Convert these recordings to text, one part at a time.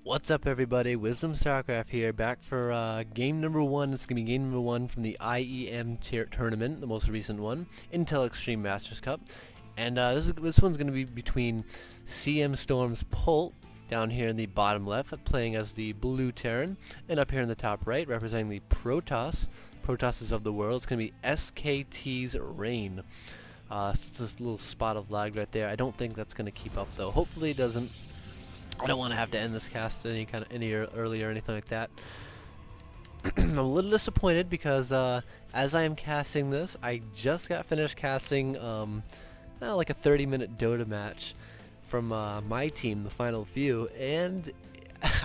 What's up, everybody? Wisdom Starcraft here, back for game number one. This is going to be game number one from the IEM tournament, the most recent one, Intel Extreme Masters Cup. And this one's going to be between CM Storm's Polt, down here in the bottom left, playing as the blue Terran, and up here in the top right, representing the Protosses of the world. It's going to be SKT's Rain. Just a little spot of lag right there. I don't think that's going to keep up, though. Hopefully it doesn't. I don't want to have to end this cast any early or anything like that. I'm a little disappointed because as I am casting this, I just got finished casting like a 30-minute Dota match from my team, the final few, and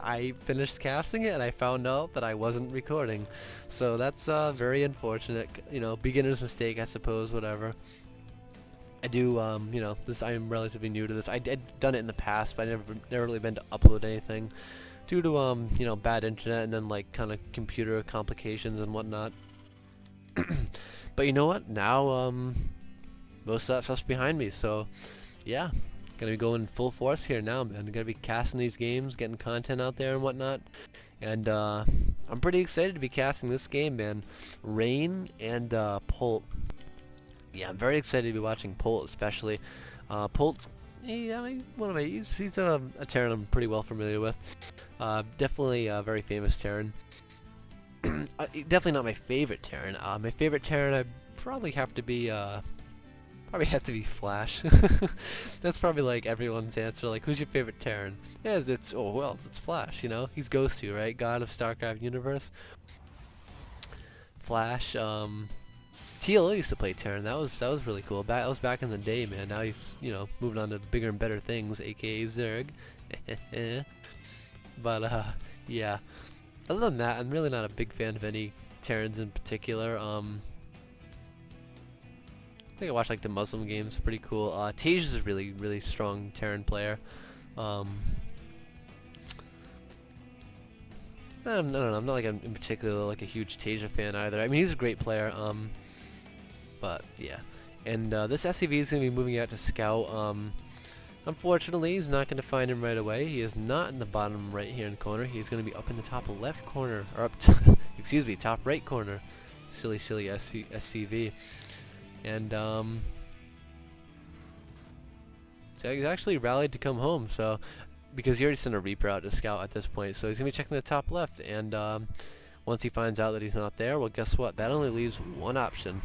I finished casting it and I found out that I wasn't recording. So that's very unfortunate. You know, beginner's mistake, I suppose. Whatever. I do, you know, I am relatively new to this. I'd done it in the past, but I never really been to upload anything due to, you know, bad internet and then, like, kind of computer complications and whatnot. But you know what? Now, most of that stuff's behind me, so, yeah. Gonna be going full force here now, man. Gonna be casting these games, getting content out there and whatnot. And, I'm pretty excited to be casting this game, man. Rain and, Polt. Yeah, I'm very excited to be watching Polt, especially. Polt's, he's a Terran I'm pretty well familiar with. Definitely a very famous Terran. Definitely not my favorite Terran. My favorite Terran, I probably have to be Flash. That's probably like everyone's answer. Like, who's your favorite Terran? Yeah, it's Flash. You know, he's Ghostu, right? God of StarCraft universe. Flash. TL used to play Terran. That was really cool. That was back in the day, man. Now he's, you know, moving on to bigger and better things, aka Zerg. But yeah. Other than that, I'm really not a big fan of any Terrans in particular. I think I watched like the Muslim games, pretty cool. Tej is a really strong Terran player. I don't know. I'm not like in particular like a huge Tej fan either. I mean, he's a great player. But yeah, and this SCV is going to be moving out to scout. Unfortunately, he's not going to find him right away. He is not in the bottom right hand corner. He's going to be up in the top left corner, or up to excuse me, top right corner. Silly SCV. And so he's actually rallied to come home. So because he already sent a Reaper out to scout at this point, so he's going to be checking the top left. And once he finds out that he's not there, well, guess what? That only leaves one option.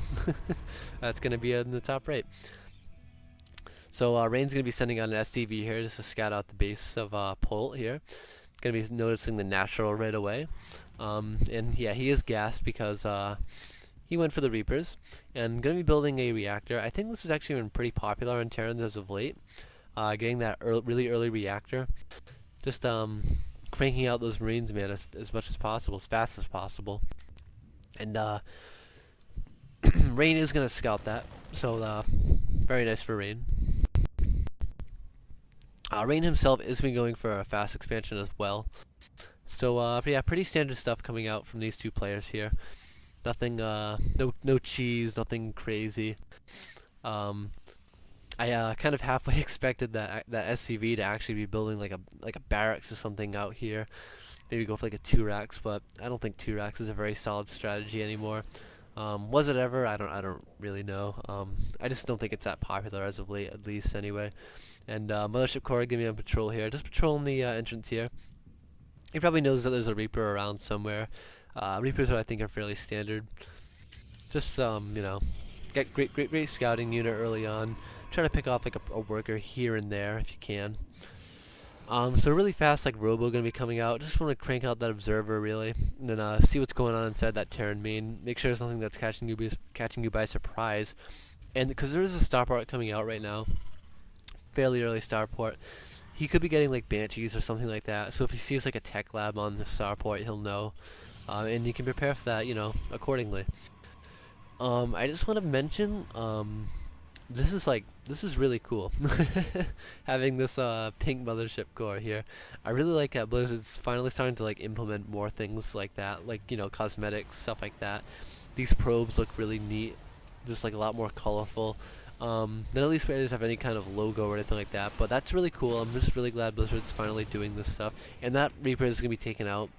That's going to be in the top right. So Rain's going to be sending out an SCV here just to scout out the base of Polt here. Going to be noticing the natural right away. And yeah, he is gassed because he went for the Reapers. And going to be building a reactor. I think this has actually been pretty popular on Terrans as of late. Getting that really early reactor. Just cranking out those Marines, man, as much as possible, as fast as possible. And Rain is gonna scout that, so very nice for Rain. Rain himself is been going for a fast expansion as well. So yeah, pretty standard stuff coming out from these two players here. Nothing, no cheese, nothing crazy. I kind of halfway expected that SCV to actually be building like a barracks or something out here. Maybe go for like a 2 racks, but I don't think 2 racks is a very solid strategy anymore. Was it ever? I don't really know. I just don't think it's that popular as of late, at least anyway. And Mothership Core gonna be on patrol here, just patrolling the entrance here. He probably knows that there's a Reaper around somewhere. Reapers I think are fairly standard. Just you know, get great scouting unit early on. Trying to pick off like a worker here and there if you can. So really fast, like Robo gonna be coming out. Just want to crank out that observer really, and then see what's going on inside that Terran main. Make sure there's nothing that's catching you by surprise. And because there is a starport coming out right now, fairly early starport, he could be getting like Banshees or something like that. So if he sees like a tech lab on the starport, he'll know, and you can prepare for that, you know, accordingly. I just want to mention, this is really cool. Having this pink Mothership Core here. I really like that Blizzard's finally starting to like implement more things like that, like, you know, cosmetics, stuff like that. These probes look really neat, just like a lot more colorful. None of these players have any kind of logo or anything like that, but that's really cool. I'm just really glad Blizzard's finally doing this stuff. And that Reaper is going to be taken out.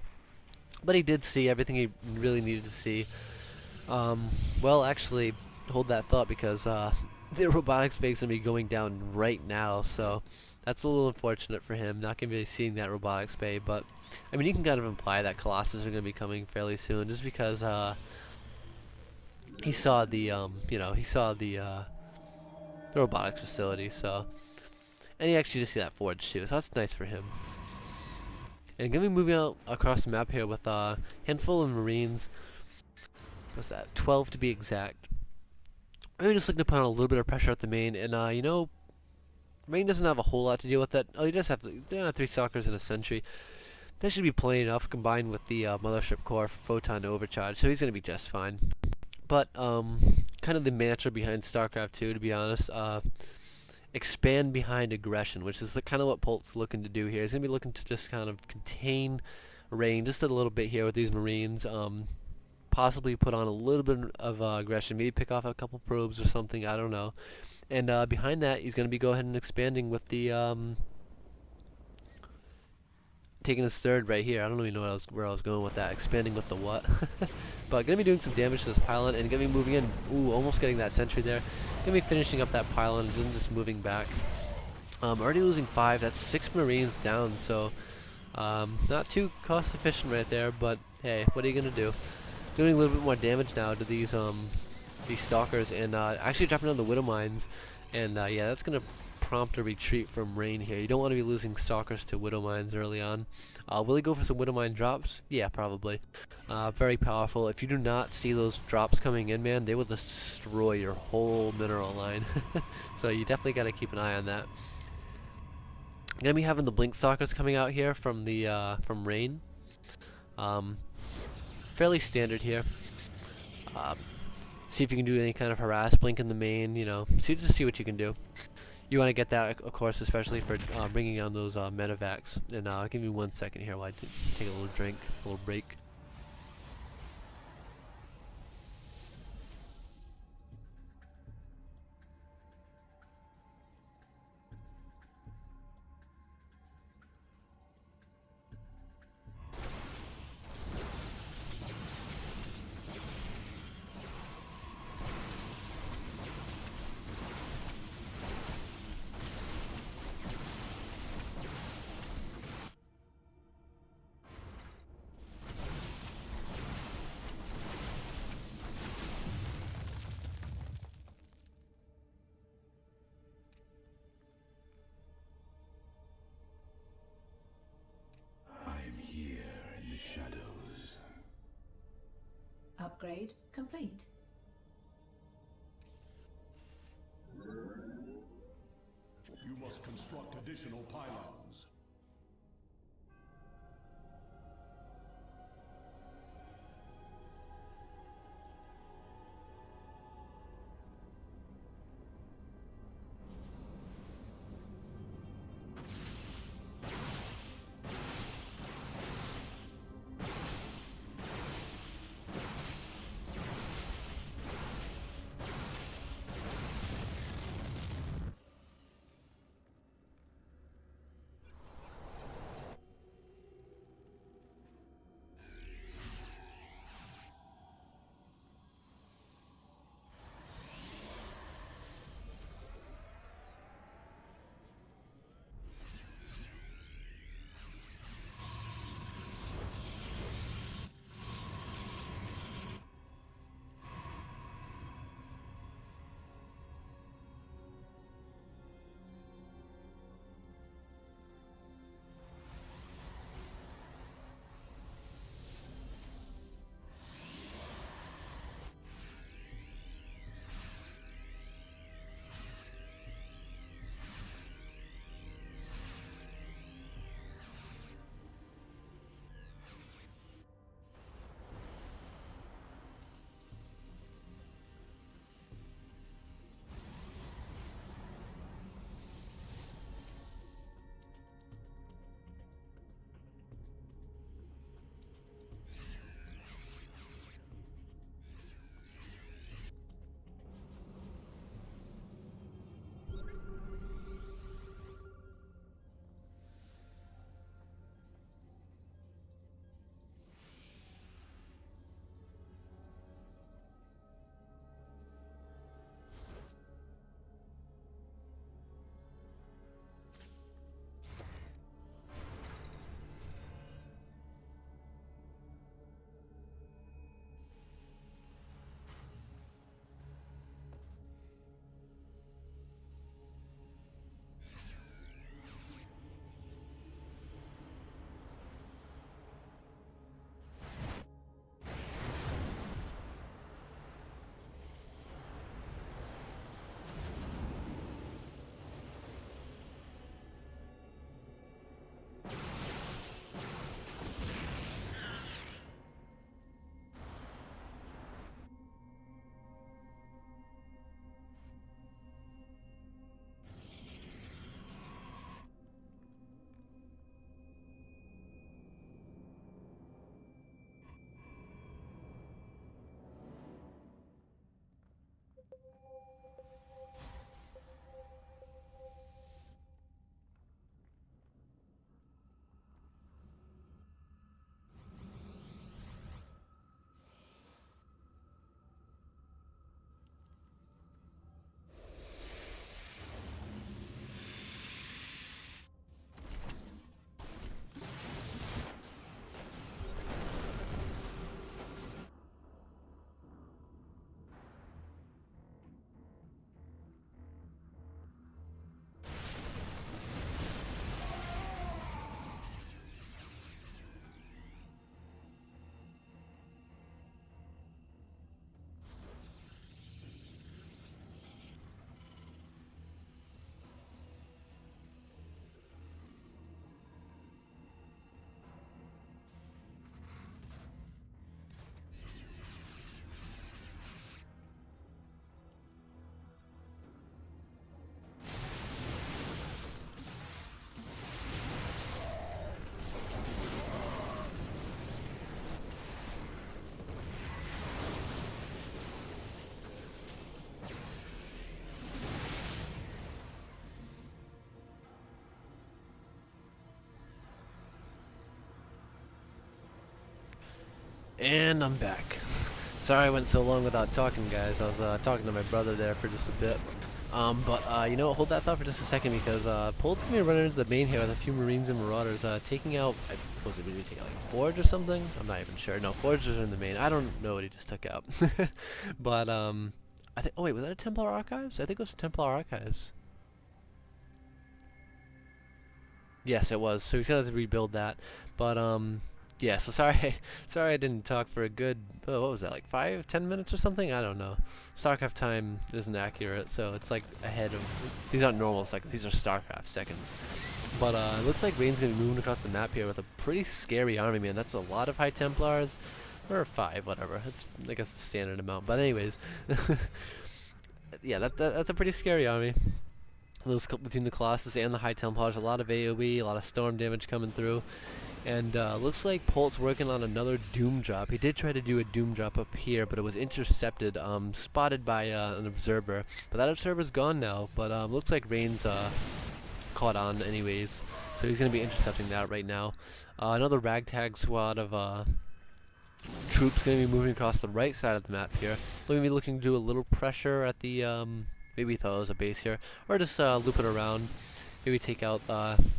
But he did see everything he really needed to see. Well, actually, hold that thought, because the robotics fake's going to be going down right now, so that's a little unfortunate for him. Not going to be seeing that robotics bay, but I mean, you can kind of imply that Colossus are going to be coming fairly soon, just because he saw the the robotics facility, so, and he actually just see that forge too, so that's nice for him. And gonna be moving out across the map here with a handful of Marines. What's that? 12 to be exact. Maybe just looking to put on a little bit of pressure at the main, and you know, Main doesn't have a whole lot to deal with that. Oh, he does have 3 stalkers and a sentry. That should be plenty enough combined with the mothership core photon overcharge, so he's gonna be just fine. But kind of the mantra behind StarCraft 2, to be honest, expand behind aggression, which is kind of what Polt's looking to do here. He's going to be looking to just kind of contain Rain just a little bit here with these Marines, possibly put on a little bit of aggression, maybe pick off a couple probes or something, I don't know. And behind that, he's going to be go ahead and expanding with the, taking his third right here. I don't even know where I was going with that, expanding with the what. But going to be doing some damage to this pylon, and going to be moving in, ooh, almost getting that sentry there. Going to be finishing up that pylon and then just moving back. Already losing 5, that's 6 Marines down, so not too cost efficient right there, but hey, what are you going to do? Doing a little bit more damage now to these stalkers, and actually dropping down the Widow Mines, and yeah, that's going to prompt a retreat from Rain here. You don't want to be losing stalkers to Widow Mines early on. Will he go for some Widow Mine drops? Yeah, probably. Very powerful. If you do not see those drops coming in, man, they will destroy your whole mineral line. So you definitely got to keep an eye on that. Gonna be having the Blink Stalkers coming out here from the from Rain. Fairly standard here. See if you can do any kind of harass blink in the main. You know, just see what you can do. You want to get that, of course, especially for bringing down those medevacs. And give me 1 second here while I take a little drink, a little break. Upgrade complete. You must construct additional pylons. And I'm back. Sorry I went so long without talking, guys. I was talking to my brother there for just a bit. You know what, hold that thought for just a second, because Polt's gonna be running into the main here with a few Marines and Marauders, taking out, was it maybe taking like Forge or something? I'm not even sure. No, Forge is in the main. I don't know what he just took out. But, I think, oh wait, was that a Templar Archives? I think it was Templar Archives. Yes, it was. So he's gonna have to rebuild that. But, yeah, so sorry, sorry I didn't talk for a good, oh, what was that, like 5-10 minutes or something? I don't know. StarCraft time isn't accurate, so it's like ahead of, these aren't normal seconds, these are StarCraft seconds. But it looks like Rain's going to be moving across the map here with a pretty scary army, man. That's a lot of High Templars, or 5, whatever. It's, I guess, the standard amount. But anyways, yeah, that's a pretty scary army. Between the Colossus and the High Templars, a lot of AoE, a lot of storm damage coming through. And looks like Polt's working on another Doom drop. He did try to do a Doom drop up here, but it was intercepted, spotted by an observer. But that observer's gone now, but looks like Rain's caught on anyways. So he's going to be intercepting that right now. Another ragtag squad of troops going to be moving across the right side of the map here. They're going to be looking to do a little pressure at the, maybe thought it was a base here, or just loop it around. Maybe take out,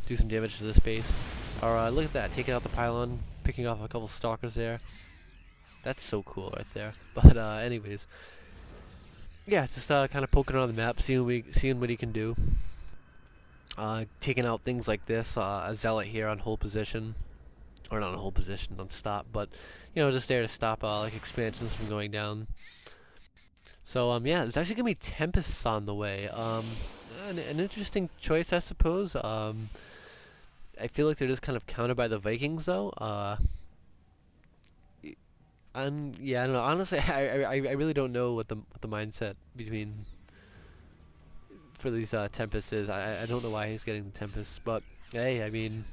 do some damage to this base. Or look at that, taking out the pylon, picking off a couple stalkers there. That's so cool right there. But anyways, yeah, just kind of poking around the map, seeing what he can do. Taking out things like this, a zealot here on hold position, or not on hold position, on stop, but you know, just there to stop like expansions from going down. So yeah, there's actually gonna be tempests on the way. An interesting choice, I suppose. I feel like they're just kind of countered by the Vikings, though. Yeah, I don't know. Honestly, I really don't know what the mindset between for these Tempests is. I don't know why he's getting the Tempests, but hey, I mean,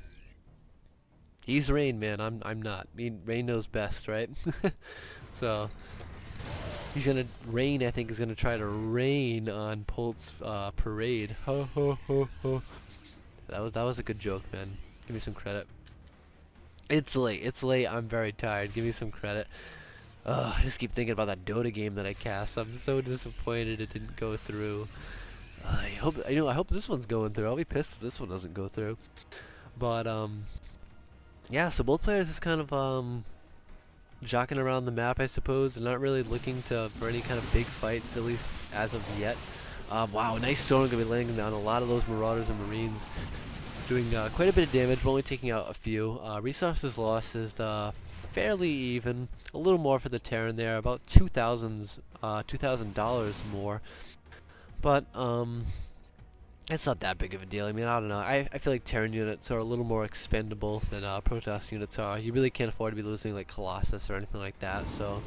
he's Rain, man. I'm not. I mean, Rain knows best, right? So he's gonna Rain. I think is gonna try to rain on Polt's parade. Ho ho ho ho. That was a good joke, man. Give me some credit. It's late. I'm very tired. Give me some credit. I just keep thinking about that DotA game that I cast. I'm so disappointed it didn't go through. I hope this one's going through. I'll be pissed if this one doesn't go through. But yeah. So both players is kind of jockeying around the map, I suppose, and not really looking for any kind of big fights, at least as of yet. Wow, nice storm gonna be landing on a lot of those Marauders and Marines, doing quite a bit of damage, but only taking out a few. Resources lost is fairly even, a little more for the Terran there, about $2,000 more. But it's not that big of a deal. I mean, I don't know. I feel like Terran units are a little more expendable than Protoss units are. You really can't afford to be losing like Colossus or anything like that. So.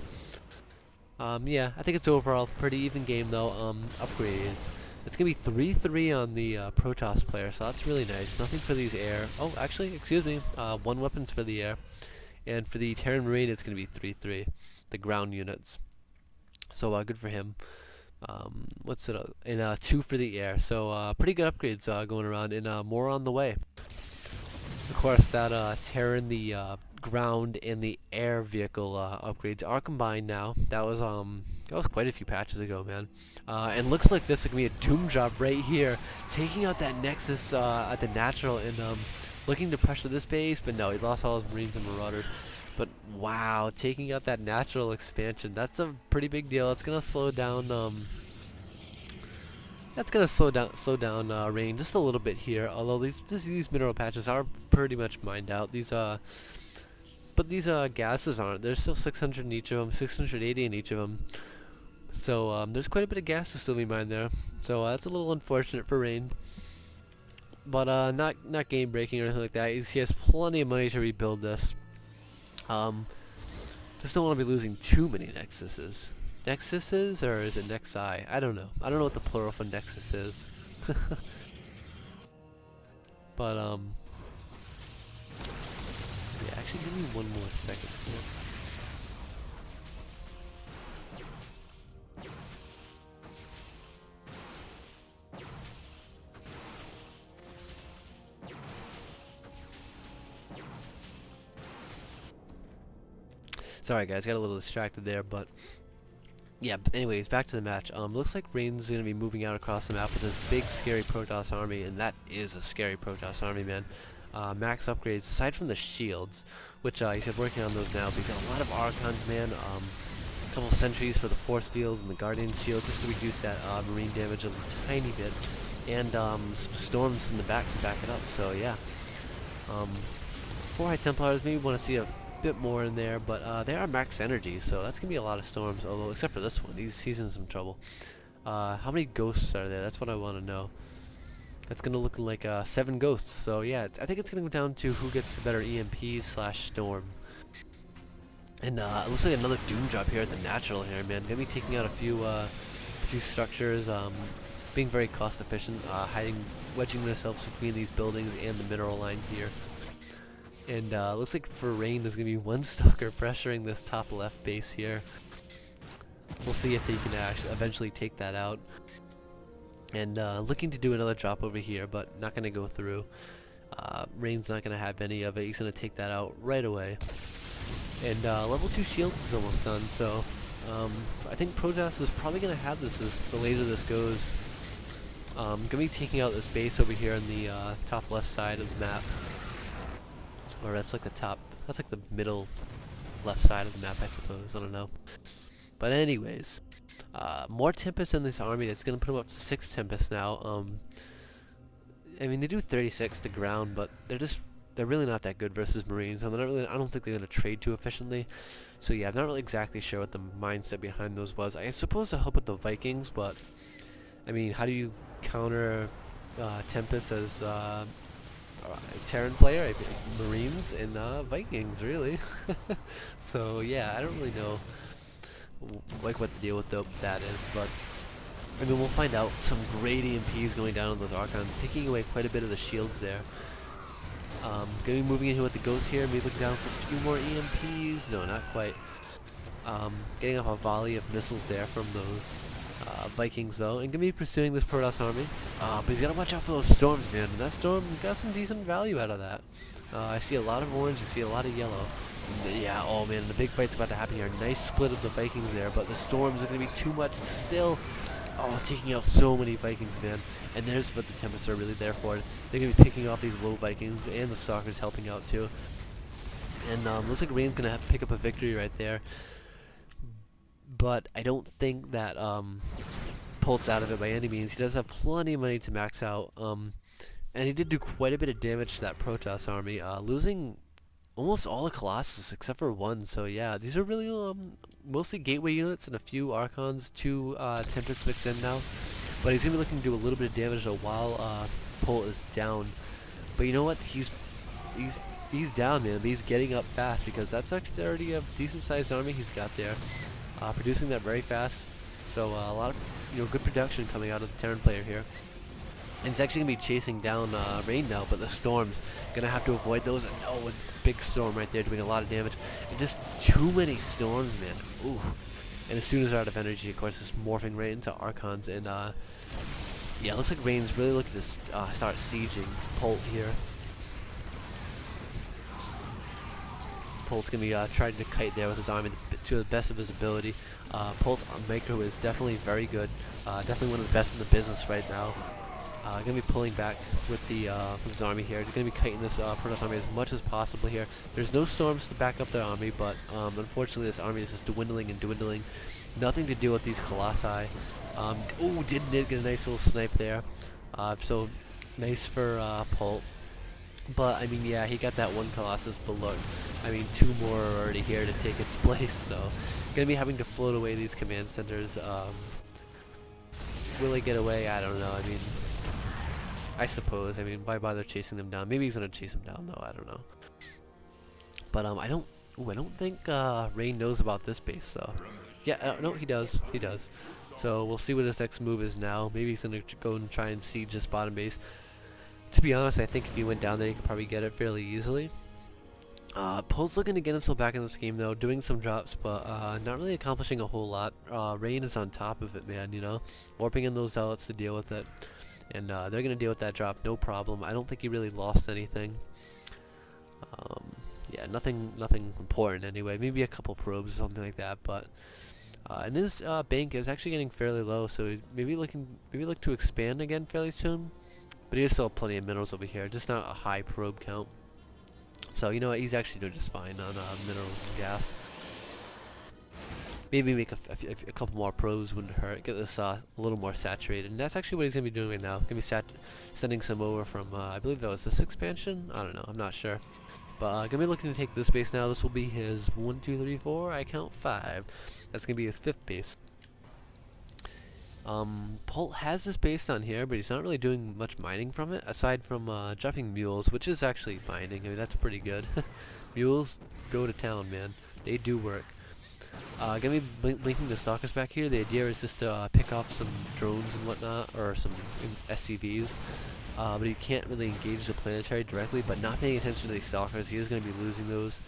Yeah, I think it's overall a pretty even game though. Upgrades. It's gonna be 3-3 on the Protoss player, so that's really nice. Nothing for these air. Oh, actually, excuse me. 1 weapons for the air, and for the Terran Marine, it's gonna be 3-3. The ground units. So good for him. What's it? And 2 for the air. So pretty good upgrades going around, and more on the way. Of course, that Terran, the ground and the air vehicle upgrades are combined now. That was quite a few patches ago, man. And looks like this is gonna be a Doom job right here, taking out that Nexus at the natural and looking to pressure this base, but no, he lost all his Marines and Marauders. But wow, taking out that natural expansion, that's a pretty big deal. It's gonna slow down. That's gonna slow down Rain just a little bit here. Although these mineral patches are pretty much mined out. But these gases aren't. There's still 600 in each of them, 680 in each of them. So there's quite a bit of gas to still be mined there. So that's a little unfortunate for Rain. But not game breaking or anything like that. He has plenty of money to rebuild this. Just don't want to be losing too many Nexuses. Nexuses, or is it Nexi? I don't know. I don't know what the plural for Nexus is. But yeah, actually give me one more second here. Sorry guys, got a little distracted there, but yeah, anyways, back to the match. Looks like Rain's gonna be moving out across the map with this big scary Protoss army, and that is a scary Protoss army, man. Max upgrades, aside from the shields, which he's working on those now, but he's got a lot of Archons, man. A couple sentries for the force fields and the Guardian shield just to reduce that marine damage a tiny bit, and some storms in the back to back it up, so yeah. 4 High Templars, maybe want to see a bit more in there, but they are max energy, so that's gonna be a lot of storms, although except for this one, he's in some trouble. How many ghosts are there? That's what I want to know. That's gonna look like 7 ghosts, so yeah, I think it's gonna go down to who gets the better EMP slash storm. And it looks like another doom drop here at the natural here, man. Gonna be taking out a few structures, being very cost efficient, wedging themselves between these buildings and the mineral line here. And looks like for Rain there's gonna be 1 stalker pressuring this top left base here. We'll see if they can actually eventually take that out. And looking to do another drop over here, but not gonna go through. Rain's not gonna have any of it. He's gonna take that out right away. And level 2 shields is almost done, so I think Protoss is probably gonna have this as the later this goes. Gonna be taking out this base over here on the top left side of the map. Or that's like the top, that's like the middle left side of the map, I suppose, I don't know. But anyways, more Tempests in this army. That's going to put them up to 6 Tempests now. I mean, they do 36 to ground, but they're really not that good versus Marines. And I don't think they're going to trade too efficiently. So yeah, I'm not really exactly sure what the mindset behind those was. I suppose to help with the Vikings, but I mean, how do you counter Tempest as Terran player? I mean, Marines and Vikings, really. So yeah, I don't really know like what the deal with that is, but I mean, we'll find out. Some great EMPs going down on those Archons, taking away quite a bit of the shields there. Gonna be moving in here with the Ghosts here, maybe looking down for a few more EMPs. No, not quite. Getting off a volley of missiles there from those Vikings though, and gonna be pursuing this Protoss army. But he's gotta watch out for those storms, man. And that storm got some decent value out of that. I see a lot of orange, I see a lot of yellow. Yeah, oh man, the big fight's about to happen here. Nice split of the Vikings there, but the storms are going to be too much still. Oh, taking out so many Vikings, man. And there's what the Tempests are really there for. They're going to be picking off these low Vikings, and the Stalkers helping out too. And looks like Rain's going to pick up a victory right there. But I don't think that Polt's out of it by any means. He does have plenty of money to max out. And he did do quite a bit of damage to that Protoss army, losing almost all the Colossus except for 1, so yeah, these are really mostly gateway units and a few Archons, 2 Tempests mixed in now. But he's going to be looking to do a little bit of damage while Polt is down. But you know what, he's down, man, but he's getting up fast because that's actually already a decent sized army he's got there. Producing that very fast, so a lot of good production coming out of the Terran player here. And he's actually going to be chasing down Rain now, but the storm's going to have to avoid those. And oh, a big storm right there doing a lot of damage. And just too many storms, man. Ooh. And as soon as they're out of energy, of course, it's morphing right into Archons. And yeah, it looks like Rain's really looking to start sieging Polt here. Polt's going to be trying to kite there with his army to the best of his ability. Polt's micro is definitely very good. Definitely one of the best in the business right now. Going to be pulling back with his army here. He's going to be kiting this Protoss army as much as possible here. There's no storms to back up their army, but unfortunately this army is just dwindling and dwindling. Nothing to do with these Colossi. Oh, did get a nice little snipe there. So nice for Polt. But I mean, yeah, he got that 1 Colossus, but look, I mean, 2 more are already here to take its place. So going to be having to float away these command centers. Will he get away? I don't know. I mean, I suppose. I mean, why bother chasing them down? Maybe he's gonna chase them down, though. I don't know. But I don't think Rain knows about this base. So yeah, no, he does. He does. So we'll see what his next move is now. Maybe he's gonna go and try and siege this bottom base. To be honest, I think if he went down there, he could probably get it fairly easily. Polt's looking to get himself back in this game though, doing some drops, but not really accomplishing a whole lot. Rain is on top of it, man. Warping in those zealots to deal with it. And they're going to deal with that drop, no problem. I don't think he really lost anything. Yeah, nothing important anyway. Maybe a couple probes or something like that. But and his bank is actually getting fairly low, so maybe look to expand again fairly soon. But he still have plenty of minerals over here, just not a high probe count. So you know what, he's actually doing just fine on minerals and gas. Maybe make a couple more probes wouldn't hurt. Get this a little more saturated, and that's actually what he's gonna be doing right now. Gonna be sending some over from I believe that was this expansion. I don't know, I'm not sure. But gonna be looking to take this base now. This will be his 1, 2, 3, 4. I count 5. That's gonna be his 5th base. Polt has this base down here, but he's not really doing much mining from it, aside from dropping mules, which is actually mining. I mean, that's pretty good. Mules go to town, man. They do work. Gonna be linking the stalkers back here. The idea is just to pick off some drones and whatnot, or some SCVs. But he can't really engage the planetary directly, but not paying attention to these stalkers, he is going to be losing those.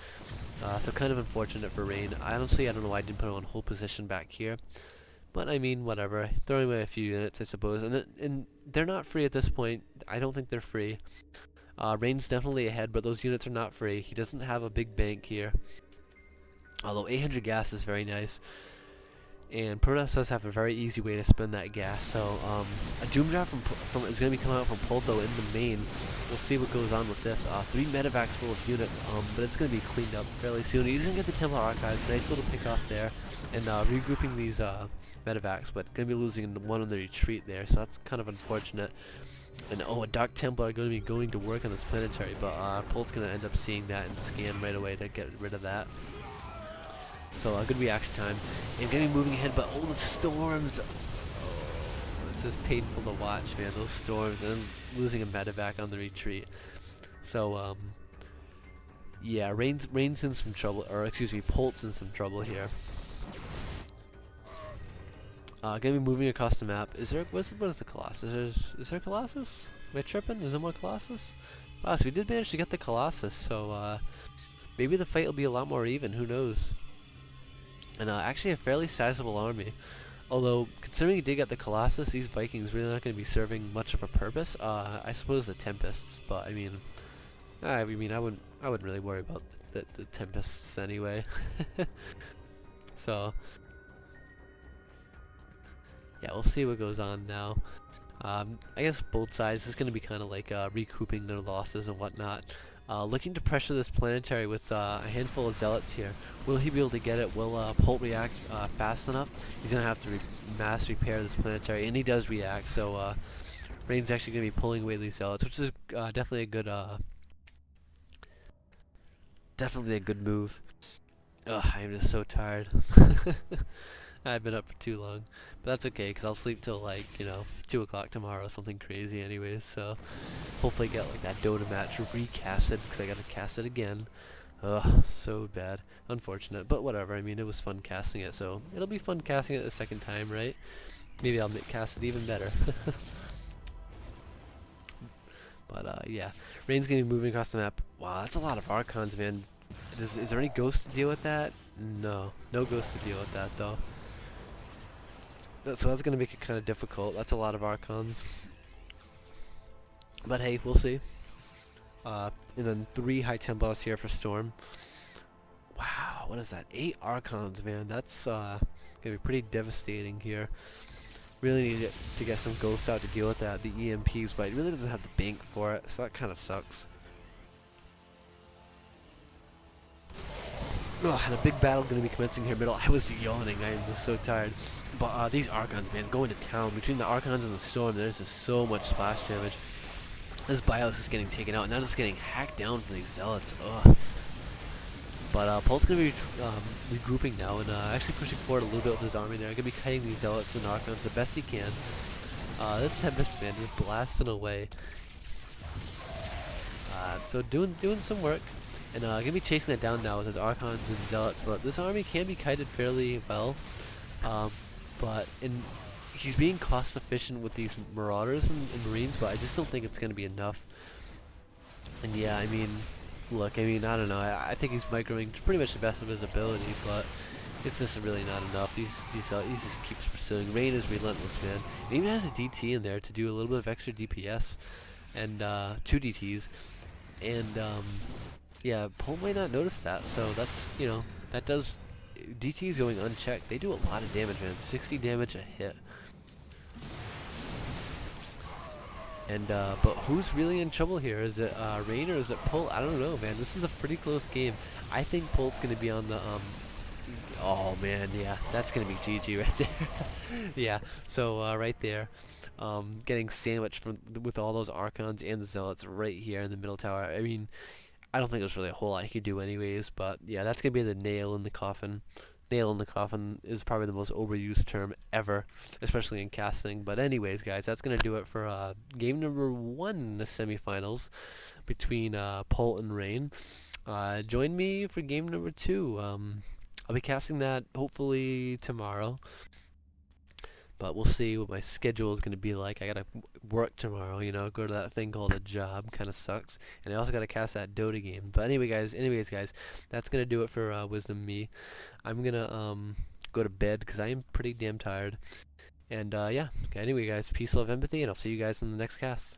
So kind of unfortunate for Rain. Honestly, I don't know why I didn't put him on hold position back here. But I mean, whatever. Throwing away a few units, I suppose. And they're not free at this point. I don't think they're free. Rain's definitely ahead, but those units are not free. He doesn't have a big bank here. Although 800 gas is very nice. And Protoss does have a very easy way to spend that gas. So a Doom Drop from is going to be coming out from Polt though in the main. We'll see what goes on with this. 3 medevacs full of units, but it's going to be cleaned up fairly soon. He's going to get the Templar Archives. Nice little pick off there. And regrouping these medevacs, but going to be losing one on the retreat there. So that's kind of unfortunate. And a Dark Templar are going to be going to work on this planetary, but Polt's going to end up seeing that and scan right away to get rid of that. So good reaction time. And gonna be moving ahead, but the storms. Oh, this is painful to watch, man. Those storms and losing a medevac on the retreat. So yeah, Rain's in some trouble, or excuse me, Polt's in some trouble here. Gonna be moving across the map. Is there what is the Colossus? Is there Colossus? Am I tripping? Is there more Colossus? Wow, so we did manage to get the Colossus. So maybe the fight will be a lot more even. Who knows? And actually a fairly sizable army. Although, considering he did get the Colossus, these Vikings really not going to be serving much of a purpose. I suppose the Tempests, but I mean, I wouldn't really worry about the Tempests anyway. So, yeah, we'll see what goes on now. I guess both sides is going to be kind of like recouping their losses and whatnot. Looking to pressure this planetary with a handful of zealots here. Will he be able to get it? Will Polt react fast enough? He's going to have to mass repair this planetary, and he does react, so Rain's actually going to be pulling away these zealots, which is definitely a good move. Ugh, I'm just so tired. I've been up for too long, but that's okay, because I'll sleep till like, 2 o'clock tomorrow, something crazy anyways, so hopefully get like that DotA match recasted, because I gotta cast it again. Ugh, so bad. Unfortunate, but whatever. I mean, it was fun casting it, so it'll be fun casting it the second time, right? Maybe I'll cast it even better. But yeah, Rain's gonna be moving across the map. Wow, that's a lot of Archons, man. Is there any ghosts to deal with that? No ghosts to deal with that though. So that's going to make it kind of difficult. That's a lot of Archons. But hey, we'll see. And then 3 High Templars here for Storm. Wow, what is that? 8 Archons, man. That's going to be pretty devastating here. Really need to get some ghosts out to deal with that, the EMPs, but it really doesn't have the bank for it, so that kind of sucks. Ugh, and a big battle going to be commencing here middle. I was yawning. I am just so tired. But these Archons, man, going to town. Between the Archons and the Storm, there's just so much splash damage. This BIOS is getting taken out, and now it's getting hacked down from these Zealots. Ugh. But Polt's going to be regrouping now and actually pushing forward a little bit with his army there. Going to be cutting these Zealots and Archons the best he can. This Tempest, man, just blasting away. So doing some work. And gonna be chasing it down now with his Archons and Zealots, but this army can be kited fairly well. But he's being cost efficient with these Marauders and Marines, but I just don't think it's gonna be enough. And yeah, I mean, look, I don't know. I think he's microing to pretty much the best of his ability, but it's just really not enough. He just keeps pursuing. Rain is relentless, man. He even has a DT in there to do a little bit of extra DPS and 2 DTs. And Yeah, Polt might not notice that, so that's, you know, that does... DT is going unchecked. They do a lot of damage, man. 60 damage a hit. And, but who's really in trouble here? Is it, Rain or is it Polt? I don't know, man. This is a pretty close game. I think Polt's gonna be on the, oh, man, yeah. That's gonna be GG right there. Yeah, so, right there. Getting sandwiched with all those Archons and the Zealots right here in the middle tower. I mean, I don't think there's really a whole lot he could do anyways, but yeah, that's going to be the nail in the coffin. Nail in the coffin is probably the most overused term ever, especially in casting. But anyways, guys, that's going to do it for game number 1 in the semifinals between Polt and Rain. Join me for game number 2. I'll be casting that hopefully tomorrow. But we'll see what my schedule is going to be like. I got to work tomorrow, you know, go to that thing called a job. Kind of sucks. And I also got to cast that DotA game. But anyways, guys, that's going to do it for Wisdom Me. I'm going to go to bed because I am pretty damn tired. And yeah, anyway, guys, peace, love, empathy, and I'll see you guys in the next cast.